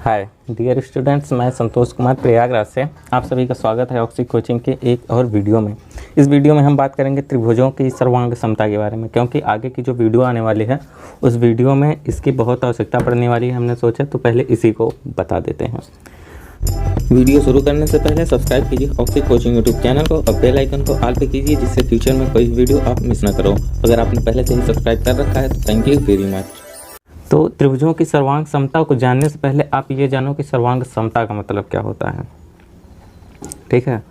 Hi dear students, मैं संतोष कुमार प्रयागराज से आप सभी का स्वागत है ऑक्सी कोचिंग के एक और वीडियो में। इस वीडियो में हम बात करेंगे त्रिभुजों की सर्वांग समता के बारे में, क्योंकि आगे की जो वीडियो आने वाली है उस वीडियो में इसकी बहुत आवश्यकता पड़ने वाली है। हमने सोचा तो पहले इसी को बता देते हैं। वीडियो शुरू करने से पहले सब्सक्राइब कीजिए ऑक्सी कोचिंग यूट्यूब चैनल को और बेल आइकन को ऑल पे कीजिए, जिससे फ्यूचर में कोई वीडियो आप मिस ना करो। अगर आपने पहले से ही सब्सक्राइब कर रखा है तो थैंक यू वेरी मच। तो त्रिभुजों की सर्वांग समता को जानने से पहले आप ये जानो कि सर्वांग समता का मतलब क्या होता है। ठीक है,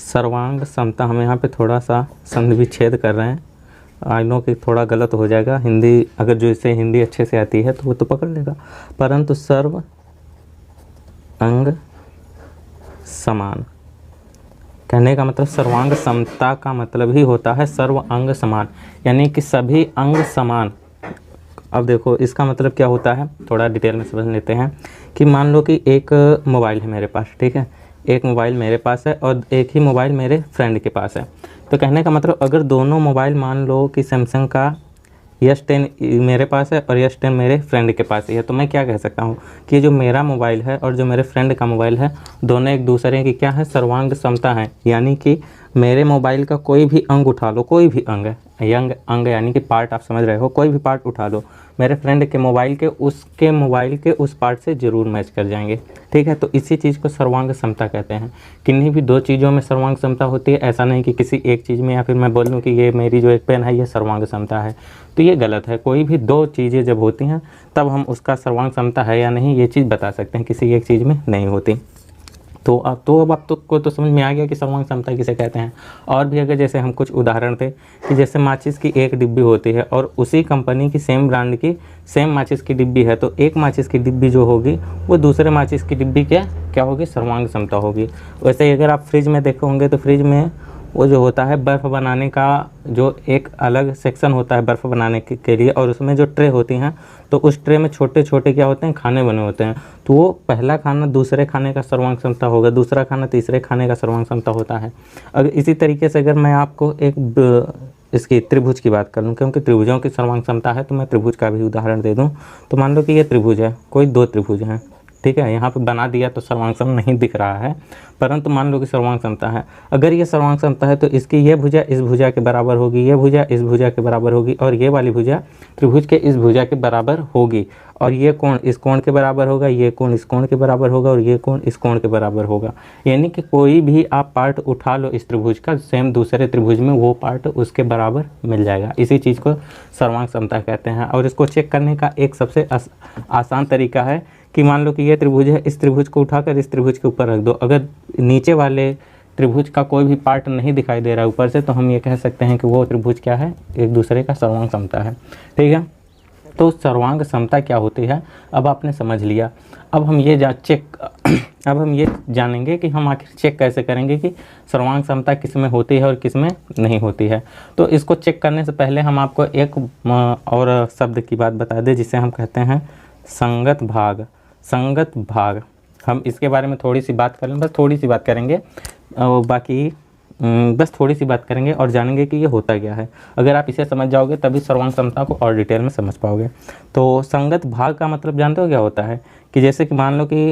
सर्वांग समता हम यहाँ पे थोड़ा सा संधि विच्छेद कर रहे हैं। आई नो कि थोड़ा गलत हो जाएगा, हिंदी अगर जो इसे हिंदी अच्छे से आती है तो वो तो पकड़ लेगा, परंतु सर्व अंग समान कहने का मतलब सर्वांग समता का मतलब ही होता है सर्व अंग समान, यानी कि सभी अंग समान। अब देखो इसका मतलब क्या होता है, थोड़ा डिटेल में समझ लेते हैं कि मान लो कि एक मोबाइल है मेरे पास। ठीक है, एक मोबाइल मेरे पास है और एक ही मोबाइल मेरे फ्रेंड के पास है। तो कहने का मतलब अगर दोनों मोबाइल मान लो कि सैमसंग का S10 मेरे पास है और S10 मेरे फ्रेंड के पास ही है, तो मैं क्या कह सकता हूँ कि जो मेरा मोबाइल है और जो मेरे फ्रेंड का मोबाइल है दोनों एक दूसरे की क्या है, सर्वांग समता है। यानी कि मेरे मोबाइल का कोई भी अंग उठा लो, कोई भी अंग है, अंग यानी कि पार्ट, आप समझ रहे हो, कोई भी पार्ट उठा लो, मेरे फ्रेंड के मोबाइल के उसके मोबाइल के उस पार्ट से ज़रूर मैच कर जाएंगे। ठीक है, तो इसी चीज़ को सर्वांग समता कहते हैं। किन्हीं भी दो चीज़ों में सर्वांग समता होती है, ऐसा नहीं कि किसी एक चीज़ में, या फिर मैं बोल दूँ कि ये मेरी जो एक पेन है ये सर्वांग समता है, तो ये गलत है। कोई भी दो चीज़ें जब होती हैं तब हम उसका सर्वांग समता है या नहीं ये चीज़ बता सकते हैं, किसी एक चीज़ में नहीं होती। तो अब आप को तो समझ में आ गया कि सर्वांग समता किसे कहते हैं। और भी अगर जैसे हम कुछ उदाहरण थे कि जैसे माचिस की एक डिब्बी होती है और उसी कंपनी की सेम ब्रांड की सेम माचिस की डिब्बी है, तो एक माचिस की डिब्बी जो होगी वो दूसरे माचिस की डिब्बी क्या होगी, सर्वांग समता होगी। वैसे ही अगर आप फ्रिज में देखे होंगे तो फ्रिज में वो जो होता है बर्फ़ बनाने का जो एक अलग सेक्शन होता है बर्फ़ बनाने के लिए, और उसमें जो ट्रे होती हैं तो उस ट्रे में छोटे छोटे क्या होते हैं, खाने बने होते हैं। तो वो पहला खाना दूसरे खाने का सर्वांग समता होगा, दूसरा खाना तीसरे खाने का सर्वांग समता होता है। अगर इसी तरीके से अगर मैं आपको एक इसकी त्रिभुज की बात कर लूँ, क्योंकि त्रिभुजों की सर्वांग समता है, तो मैं त्रिभुज का भी उदाहरण दे दूँ। तो मान लो कि ये त्रिभुज है, कोई दो त्रिभुज हैं। ठीक है, यहाँ पे बना दिया तो सर्वांग सम नहीं दिख रहा है, परंतु मान लो कि सर्वांग समता है। अगर ये सर्वांग समता है तो इसकी ये भुजा इस भुजा के बराबर होगी, ये भुजा इस भुजा के बराबर होगी, और ये वाली भुजा त्रिभुज के इस भुजा के बराबर होगी, और ये कोण इस कोण के बराबर होगा, ये कोण इस कोण के बराबर होगा, और ये कोण इस कोण के बराबर होगा। यानी कि कोई भी आप पार्ट उठा लो इस त्रिभुज का, सेम दूसरे त्रिभुज में वो पार्ट उसके बराबर मिल जाएगा। इसी चीज़ को सर्वांग समता कहते हैं। और इसको चेक करने का एक सबसे आसान तरीका है कि मान लो कि ये त्रिभुज है, इस त्रिभुज को उठाकर इस त्रिभुज के ऊपर रख दो। अगर नीचे वाले त्रिभुज का कोई भी पार्ट नहीं दिखाई दे रहा है ऊपर से, तो हम ये कह सकते हैं कि वो त्रिभुज क्या है, एक दूसरे का सर्वांग समता है। ठीक है, तो सर्वांग समता क्या होती है अब आपने समझ लिया। अब हम ये जानेंगे कि हम आखिर चेक कैसे करेंगे कि सर्वांग समता किस में होती है और किस में नहीं होती है। तो इसको चेक करने से पहले हम आपको एक और शब्द की बात बता दें, जिसे हम कहते हैं संगत भाग। संगत भाग, हम इसके बारे में थोड़ी सी बात करेंगे, बस थोड़ी सी बात करेंगे, बस थोड़ी सी बात करेंगे और जानेंगे कि ये होता क्या है। अगर आप इसे समझ जाओगे तभी सर्वांग समता को और डिटेल में समझ पाओगे। तो संगत भाग का मतलब जानते हो क्या होता है, कि जैसे कि मान लो कि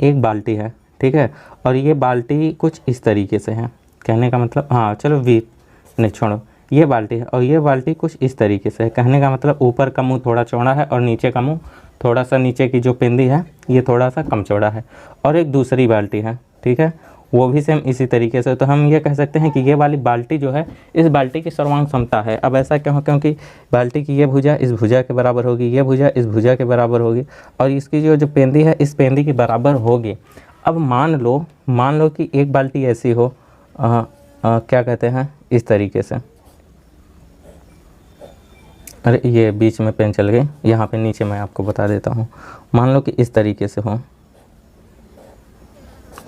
एक बाल्टी है, ठीक है, और ये बाल्टी कुछ इस तरीके से है। कहने का मतलब, हाँ चलो नहीं छोड़ो, ये बाल्टी है और ये बाल्टी कुछ इस तरीके से है। कहने का मतलब ऊपर का मुंह थोड़ा चौड़ा है और नीचे का मुंह थोड़ा सा, नीचे की जो पेंदी है ये थोड़ा सा कम चौड़ा है। और एक दूसरी बाल्टी है, ठीक है, वो भी सेम इसी तरीके से। तो हम ये कह सकते हैं कि ये वाली बाल्टी जो है, इस बाल्टी की सर्वांग समता है। अब ऐसा क्यों? क्योंकि बाल्टी की ये भुजा इस भुजा के बराबर होगी, ये भुजा इस भुजा के बराबर होगी, और इसकी जो पेंदी है इस पेंदी के बराबर होगी। अब मान लो कि एक बाल्टी ऐसी हो, क्या कहते हैं, इस तरीके से। अरे ये बीच में पेन चल गई, यहाँ पे नीचे मैं आपको बता देता हूँ। मान लो कि इस तरीके से हो,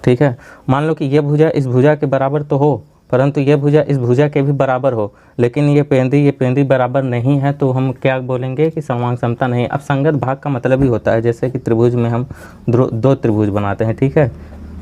ठीक है। मान लो कि ये भुजा इस भुजा के बराबर तो हो, परंतु ये भुजा इस भुजा के भी बराबर हो, लेकिन ये पेंदी बराबर नहीं है, तो हम क्या बोलेंगे कि सर्वांग समता नहीं। अब संगत भाग का मतलब ही होता है, जैसे कि त्रिभुज में हम दो त्रिभुज बनाते हैं, ठीक है,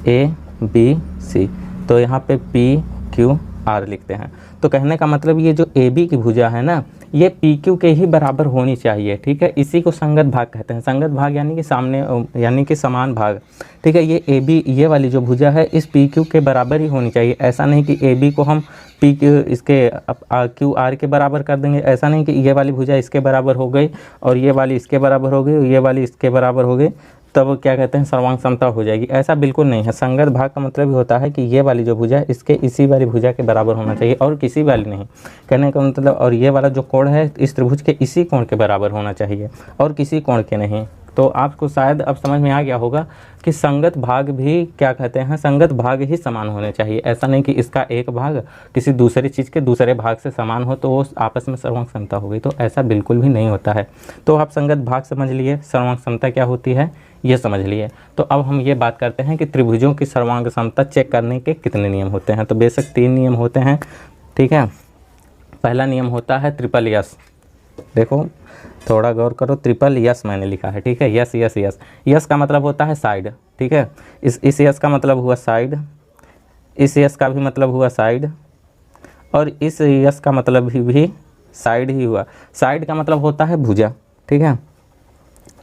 ABC, तो यहाँ पे PQR लिखते हैं। तो कहने का मतलब ये जो AB की भुजा है ना, ये पी क्यू के ही बराबर होनी चाहिए, ठीक है। इसी को संगत भाग कहते हैं। संगत भाग यानी कि सामने यानी कि समान भाग, ठीक है। ये ए बी ये वाली जो भुजा है इस पी क्यू के बराबर ही होनी चाहिए। ऐसा नहीं कि ए बी को हम पी क्यू इसके क्यू आर के बराबर कर देंगे। ऐसा नहीं कि ये वाली भुजा इसके बराबर हो गई और ये वाली इसके बराबर हो गई और ये वाली इसके बराबर हो गई, तब क्या कहते हैं सर्वांग समता हो जाएगी। ऐसा बिल्कुल नहीं है। संगत भाग का मतलब ही होता है कि ये वाली जो भुजा है इसके इसी वाली भुजा के बराबर होना चाहिए और किसी वाली नहीं, कहने का मतलब। और ये वाला जो कोण है इस त्रिभुज के इसी कोण के बराबर होना चाहिए और किसी कोण के नहीं। तो आपको शायद अब समझ में आ गया होगा कि संगत भाग भी क्या कहते हैं, संगत भाग ही समान होने चाहिए। ऐसा नहीं कि इसका एक भाग किसी दूसरी चीज़ के दूसरे भाग से समान हो तो वो आपस में सर्वांग समता हो गई, तो ऐसा बिल्कुल भी नहीं होता है। तो आप संगत भाग समझ लिए, सर्वांग समता क्या होती है ये समझ लिए। तो अब हम ये बात करते हैं कि त्रिभुजों की सर्वांग समता चेक करने के कितने नियम होते हैं। तो बेशक 3 नियम होते हैं, ठीक है। पहला नियम होता है ट्रिपल यस। देखो थोड़ा गौर करो, ट्रिपल यस मैंने लिखा है, ठीक है। यस यस यस, यस का मतलब होता है साइड, ठीक है। इस यस का मतलब हुआ साइड, इस यस का भी मतलब हुआ साइड और इस यस का मतलब भी साइड ही हुआ। साइड का मतलब होता है भुजा, ठीक है।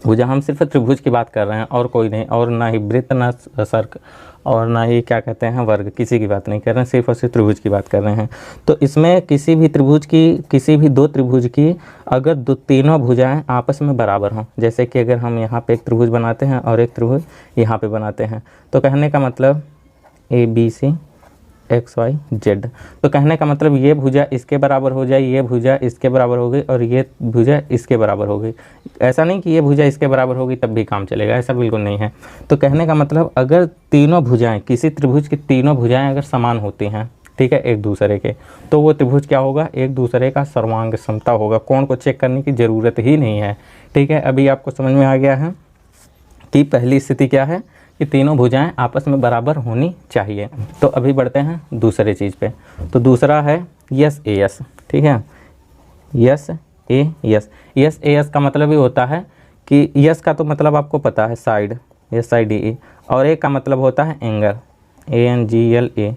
भुजा, हम सिर्फ त्रिभुज की बात कर रहे हैं और कोई नहीं, और ना ही वृत्त ना सर्क और ना ही क्या कहते हैं वर्ग, किसी की बात नहीं कर रहे हैं, सिर्फ और सिर्फ त्रिभुज की बात कर रहे हैं। तो इसमें किसी भी त्रिभुज की, किसी भी 2 त्रिभुज की अगर तीनों भुजाएं आपस में बराबर हों, जैसे कि अगर हम यहाँ पे एक त्रिभुज बनाते हैं और एक त्रिभुज यहाँ पे बनाते हैं, तो कहने का मतलब ABC XY Z, तो कहने का मतलब ये भुजा इसके बराबर हो जाए, ये भुजा इसके बराबर हो गई और ये भुजा इसके बराबर हो गई। ऐसा नहीं कि ये भुजा इसके बराबर होगी तब भी काम चलेगा, ऐसा बिल्कुल नहीं है। तो कहने का मतलब अगर तीनों भुजाएं, किसी त्रिभुज की तीनों भुजाएं अगर समान होती हैं, ठीक है, एक दूसरे के, तो वो त्रिभुज क्या होगा, एक दूसरे का सर्वांग समता होगा। कोण को चेक करने की ज़रूरत ही नहीं है, ठीक है। अभी आपको समझ में आ गया है कि पहली स्थिति क्या है कि तीनों भुजाएं आपस में बराबर होनी चाहिए। तो अभी बढ़ते हैं दूसरे चीज़ पे। तो दूसरा है यस ए यस, ठीक है। यस ए यस, यस ए यस का मतलब ही होता है कि यस का तो मतलब आपको पता है साइड, SIDE, और ए का मतलब होता है एंगल, ANGLE,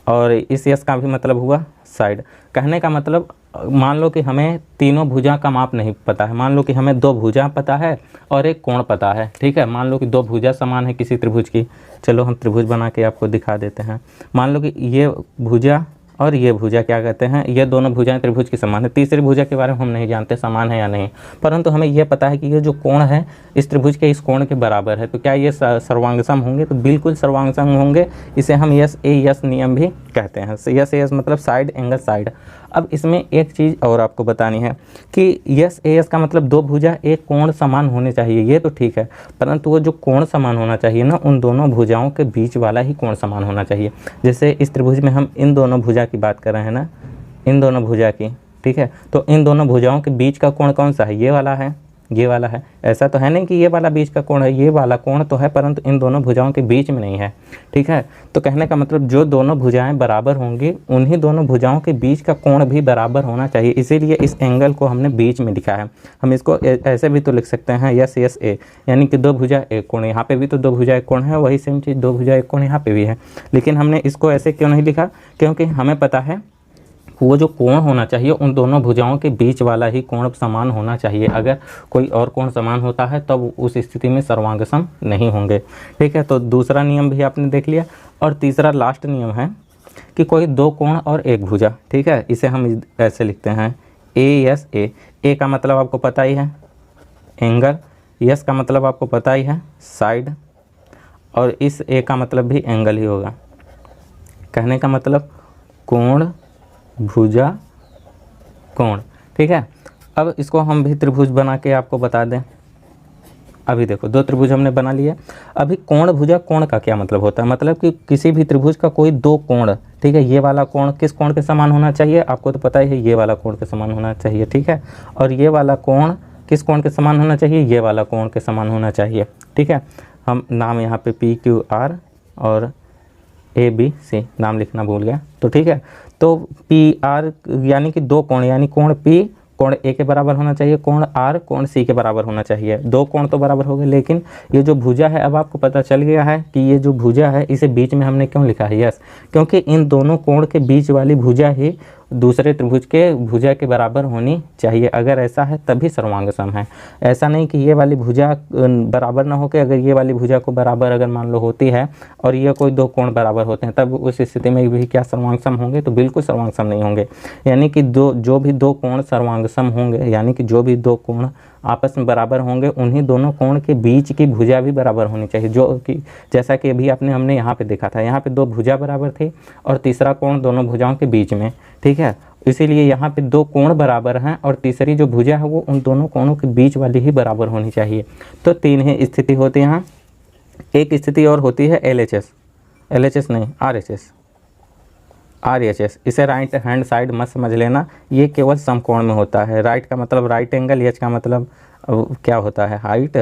और इस यस का भी मतलब हुआ साइड। कहने का मतलब मान लो कि हमें तीनों भुजा का माप नहीं पता है, मान लो कि हमें 2 भुजा पता है और एक कोण पता है, ठीक है। मान लो कि 2 भुजा समान है किसी त्रिभुज की। चलो हम त्रिभुज बना के आपको दिखा देते हैं। मान लो कि ये भुजा और ये भुजा क्या कहते हैं, ये दोनों भुजाएं त्रिभुज की समान है। तीसरी भुजा के बारे में हम नहीं जानते समान है या नहीं, परंतु हमें यह पता है कि ये जो कोण है इस त्रिभुज के इस कोण के बराबर है। तो क्या ये सर्वांगसम होंगे? तो बिल्कुल सर्वांगसम होंगे। इसे हम यस ए यस नियम भी कहते हैं। यस ए यस मतलब साइड एंगल साइड। अब इसमें एक चीज़ और आपको बतानी है कि यस ए यस का मतलब 2 भुजा एक कोण समान होने चाहिए, ये तो ठीक है, परंतु वो जो कोण समान होना चाहिए ना, उन दोनों भुजाओं के बीच वाला ही कोण समान होना चाहिए। जैसे इस त्रिभुज में हम इन दोनों भुजा की बात कर रहे हैं ना, इन दोनों भुजा की, ठीक है। तो इन दोनों भुजाओं के बीच का कोण कौन सा है? ये वाला है, ये वाला है। ऐसा तो है नहीं कि ये वाला बीच का कोण है, ये वाला कोण तो है, परंतु इन दोनों भुजाओं के बीच में नहीं है, ठीक है। तो कहने का मतलब जो दोनों भुजाएं बराबर होंगी उन्हीं दोनों भुजाओं के बीच का कोण भी बराबर होना चाहिए। इसीलिए इस एंगल को हमने बीच में लिखा है। हम इसको ऐसे भी तो लिख सकते हैं यस यस ए, यानी कि 2 भुजा एक कोण। यहाँ पे भी तो 2 भुजा एक कोण है, वही सेम चीज़ 2 भुजा एक कोण यहाँ पे भी है। लेकिन हमने इसको ऐसे क्यों नहीं लिखा? क्योंकि हमें पता है वो जो कोण होना चाहिए उन दोनों भुजाओं के बीच वाला ही कोण समान होना चाहिए। अगर कोई और कोण समान होता है तब तो उस स्थिति में सर्वांगसम नहीं होंगे, ठीक है। तो दूसरा नियम भी आपने देख लिया। और तीसरा लास्ट नियम है कि कोई 2 कोण और एक भुजा, ठीक है, इसे हम ऐसे लिखते हैं AS A। ए का मतलब आपको पता ही है एंगल, यस का मतलब आपको पता ही है साइड, और इस ए का मतलब भी एंगल ही होगा। कहने का मतलब कोण भुजा कोण, ठीक है। अब इसको हम भी त्रिभुज बना के आपको बता दें। अभी देखो 2 त्रिभुज हमने बना लिए। अभी कोण भुजा कोण का क्या मतलब होता है? मतलब कि किसी भी त्रिभुज का कोई 2 कोण, ठीक है, ये वाला कोण किस कोण के समान होना चाहिए? आपको तो पता ही है, ये वाला कोण के समान होना चाहिए, ठीक है। और ये वाला कोण किस कोण के समान होना चाहिए? ये वाला कोण के समान होना चाहिए, ठीक है। हम नाम यहाँ पे PQR और ABC नाम लिखना भूल गया, तो ठीक है। तो PR यानी कि 2 कोण, यानी कोण P कोण A के बराबर होना चाहिए, कोण R कोण C के बराबर होना चाहिए। 2 कोण तो बराबर हो गए, लेकिन ये जो भुजा है, अब आपको पता चल गया है कि ये जो भुजा है इसे बीच में हमने क्यों लिखा है? यस, क्योंकि इन दोनों कोण के बीच वाली भुजा ही दूसरे त्रिभुज के भुजा के बराबर होनी चाहिए। अगर ऐसा है तभी सर्वांग सम है। ऐसा नहीं कि ये वाली भुजा बराबर ना हो के, अगर ये वाली भुजा को बराबर अगर मान लो होती है और ये कोई दो कोण बराबर होते हैं, तब उस स्थिति में भी क्या सर्वांग सम होंगे? तो बिल्कुल सर्वांग सम नहीं होंगे। यानी कि जो भी दो कोण सर्वांग सम होंगे, यानी कि जो भी दो कोण आपस में बराबर होंगे, उन्हीं दोनों कोण के बीच की भुजा भी बराबर होनी चाहिए। जो कि जैसा कि अभी हमने यहाँ पे देखा था, यहाँ पे दो भुजा बराबर थे और तीसरा कोण दोनों भुजाओं के बीच में, ठीक है। इसीलिए यहाँ पे दो कोण बराबर हैं और तीसरी जो भुजा है वो उन दोनों कोणों के बीच वाली ही बराबर होनी चाहिए। तो तीन ही स्थिति होती है यहाँ। एक स्थिति और होती है LHS नहीं, RHS। इसे राइट हैंड साइड मत समझ लेना, ये केवल समकोण में होता है। राइट का मतलब राइट एंगल, एच का मतलब क्या होता है? हाइट।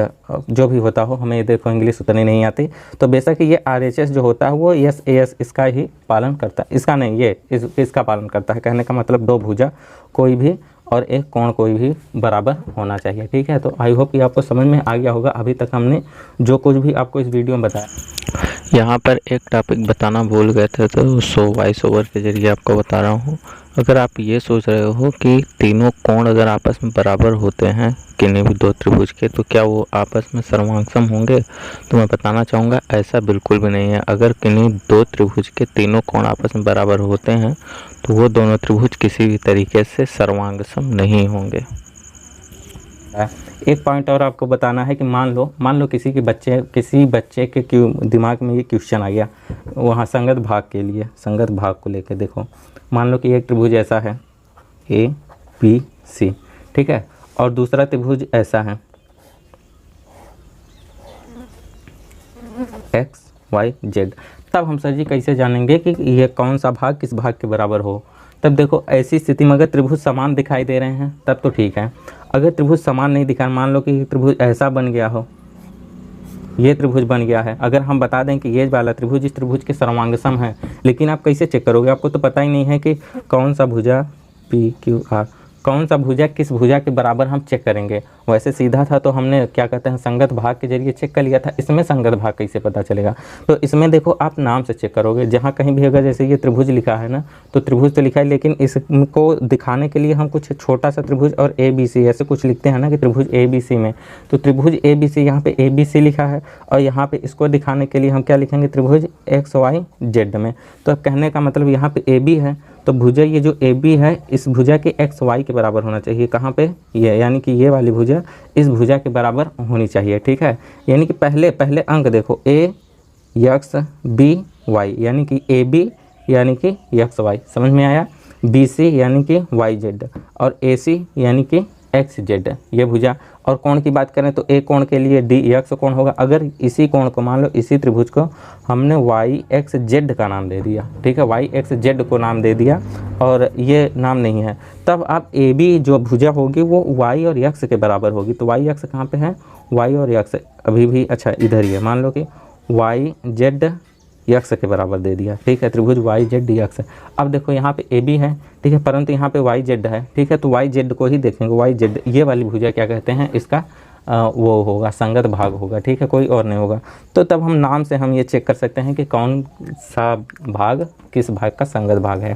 जो भी होता हो, हमें देखो इंग्लिश उतनी नहीं आती, तो बेशक ये RHS जो होता है वो SAS इसका ही पालन करता है, इसका नहीं, ये इसका पालन करता है। कहने का मतलब दो भुजा कोई भी और एक कोण कोई भी बराबर होना चाहिए, ठीक है। तो आई होप कि आपको समझ में आ गया होगा। अभी तक हमने जो कुछ भी आपको इस वीडियो में बताया, यहाँ पर एक टॉपिक बताना भूल गए थे, तो वॉइस ओवर के जरिए आपको बता रहा हूँ। अगर आप ये सोच रहे हो कि तीनों कोण अगर आपस में बराबर होते हैं किन्हीं भी दो त्रिभुज के, तो क्या वो आपस में सर्वांग सम होंगे? तो मैं बताना चाहूँगा ऐसा बिल्कुल भी नहीं है। अगर किन्हीं दो त्रिभुज के तीनों कोण आपस में बराबर होते हैं तो वो दोनों त्रिभुज किसी भी तरीके से सर्वांग सम नहीं होंगे। एक पॉइंट और आपको बताना है कि मान लो किसी बच्चे के दिमाग में ये क्वेश्चन आ गया वहाँ संगत भाग के लिए, संगत भाग को लेकर। देखो, मान लो कि एक त्रिभुज ऐसा है ABC, ठीक है, और दूसरा त्रिभुज ऐसा है XYZ। तब हम सर जी कैसे जानेंगे कि ये कौन सा भाग किस भाग के बराबर हो? तब देखो, ऐसी स्थिति में अगर त्रिभुज समान दिखाई दे रहे हैं तब तो ठीक है। अगर त्रिभुज समान नहीं दिखा, मान लो कि त्रिभुज ऐसा बन गया हो, ये त्रिभुज बन गया है, अगर हम बता दें कि ये वाला त्रिभुज इस त्रिभुज के सर्वांग सम है, लेकिन आप कैसे चेक करोगे? आपको तो पता ही नहीं है कि कौन सा भुजा PQR, कौन सा भुजा किस भुजा के बराबर हम चेक करेंगे। वैसे सीधा था तो हमने क्या कहते हैं संगत भाग के जरिए चेक कर लिया था। इसमें संगत भाग कैसे पता चलेगा? तो इसमें देखो, आप नाम से चेक करोगे। जहाँ कहीं भी अगर जैसे ये त्रिभुज लिखा है ना, तो त्रिभुज तो लिखा है, लेकिन इसको दिखाने के लिए हम कुछ छोटा सा त्रिभुज और ABC ऐसे कुछ लिखते हैं ना कि त्रिभुज ABC में, तो त्रिभुज ABC, यहाँ पे ABC लिखा है और यहाँ पे इसको दिखाने के लिए हम क्या लिखेंगे? त्रिभुज XYZ में। तो अब कहने का मतलब यहाँ पे AB है, तो भुजा ये जो AB है इस भुजा के XY के बराबर होना चाहिए। कहाँ पे? ये, यानी कि ये वाली भुजा इस भुजा के बराबर होनी चाहिए, ठीक है। यानी कि पहले अंक देखो, AX BY, यानी कि AB यानी कि XY, समझ में आया? BC यानी कि YZ और AC यानी कि XZ, ये भुजा। और कोण की बात करें तो एक कोण के लिए DX कोण होगा। अगर इसी कोण को, मान लो इसी त्रिभुज को हमने YXZ का नाम दे दिया, ठीक है, YXZ को नाम दे दिया और ये नाम नहीं है, तब आप AB जो भुजा होगी वो Y और X के बराबर होगी। तो YX कहाँ पे है? Y और X अभी भी, अच्छा इधर ही है, मान लो कि YZ X के बराबर दे दिया, ठीक है, त्रिभुज YZ X। अब देखो यहाँ पे AB है, ठीक है, परंतु यहाँ पे YZ है, ठीक है, तो YZ को ही देखेंगे। YZ ये वाली भुजा क्या कहते हैं? इसका वो होगा, संगत भाग होगा, ठीक है, कोई और नहीं होगा। तो तब हम नाम से हम ये चेक कर सकते हैं कि कौन सा भाग किस भाग का संगत भाग है,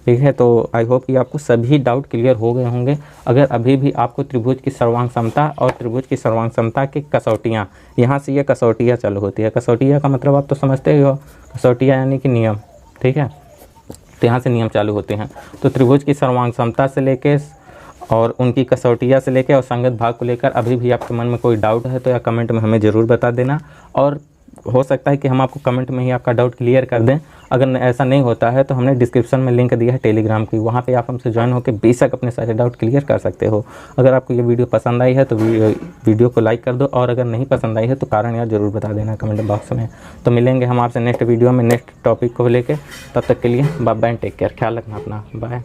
ठीक है। तो आई होप कि आपको सभी डाउट क्लियर हो गए होंगे। अगर अभी भी आपको त्रिभुज की सर्वांग समता और त्रिभुज की सर्वांग समता की कसौटियाँ, यहाँ से ये कसौटियाँ चालू होती है। कसौटियाँ का मतलब आप तो समझते ही हो, कसौटियाँ यानी कि नियम, ठीक है, तो यहाँ से नियम चालू होते हैं। तो त्रिभुज की सर्वांग समता से लेके और उनकी कसौटियाँ से लेके और संगत भाग को लेकर अभी भी आपके मन में कोई डाउट है तो या कमेंट में हमें ज़रूर बता देना, और हो सकता है कि हम आपको कमेंट में ही आपका डाउट क्लियर कर दें। अगर ऐसा नहीं होता है तो हमने डिस्क्रिप्शन में लिंक दिया है टेलीग्राम की, वहाँ पे आप हमसे ज्वाइन होकर बेशक अपने सारे डाउट क्लियर कर सकते हो। अगर आपको ये वीडियो पसंद आई है तो वीडियो को लाइक कर दो, और अगर नहीं पसंद आई है तो कारण यार ज़रूर बता देना कमेंट बॉक्स में। तो मिलेंगे हम आपसे नेक्स्ट वीडियो में नेक्स्ट टॉपिक को लेकर। तब तक के लिए बाय बाय, टेक केयर, ख्याल रखना अपना, बाय।